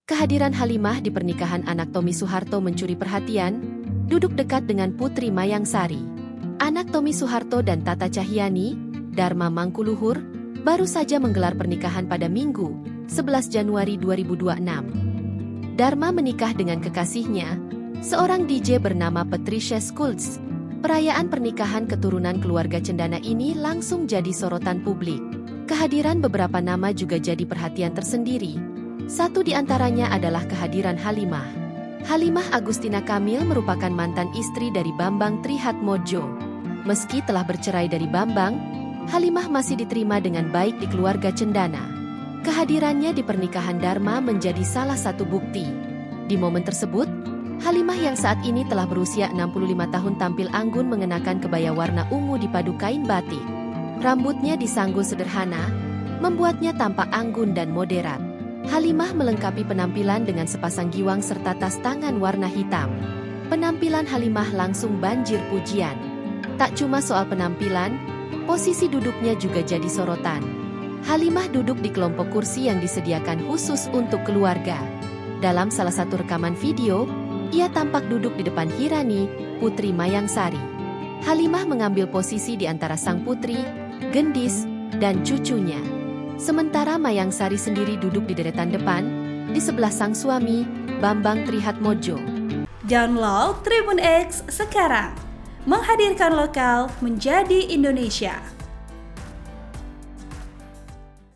Kehadiran Halimah di pernikahan anak Tommy Soeharto mencuri perhatian, duduk dekat dengan Putri Mayangsari. Anak Tommy Soeharto dan Tata Cahyanti, Dharma Mangkuluhur, baru saja menggelar pernikahan pada Minggu, 11 Januari 2026. Dharma menikah dengan kekasihnya, seorang DJ bernama Patricia Schultz. Perayaan pernikahan keturunan keluarga cendana ini langsung jadi sorotan publik. Kehadiran beberapa nama juga jadi perhatian tersendiri. Satu di antaranya adalah kehadiran Halimah. Halimah Agustina Kamil merupakan mantan istri dari Bambang Trihatmodjo. Meski telah bercerai dari Bambang, Halimah masih diterima dengan baik di keluarga cendana. Kehadirannya di pernikahan Dharma menjadi salah satu bukti. Di momen tersebut, Halimah yang saat ini telah berusia 65 tahun tampil anggun mengenakan kebaya warna ungu dipadu kain batik. Rambutnya disanggul sederhana, membuatnya tampak anggun dan moderat. Halimah melengkapi penampilan dengan sepasang giwang serta tas tangan warna hitam. Penampilan Halimah langsung banjir pujian. Tak cuma soal penampilan, posisi duduknya juga jadi sorotan. Halimah duduk di kelompok kursi yang disediakan khusus untuk keluarga. Dalam salah satu rekaman video, ia tampak duduk di depan Hirani, Putri Mayangsari. Halimah mengambil posisi di antara sang putri, gendis, dan cucunya. Sementara Mayangsari sendiri duduk di deretan depan, di sebelah sang suami, Bambang Trihatmodjo. Download Tribun X sekarang, menghadirkan lokal menjadi Indonesia.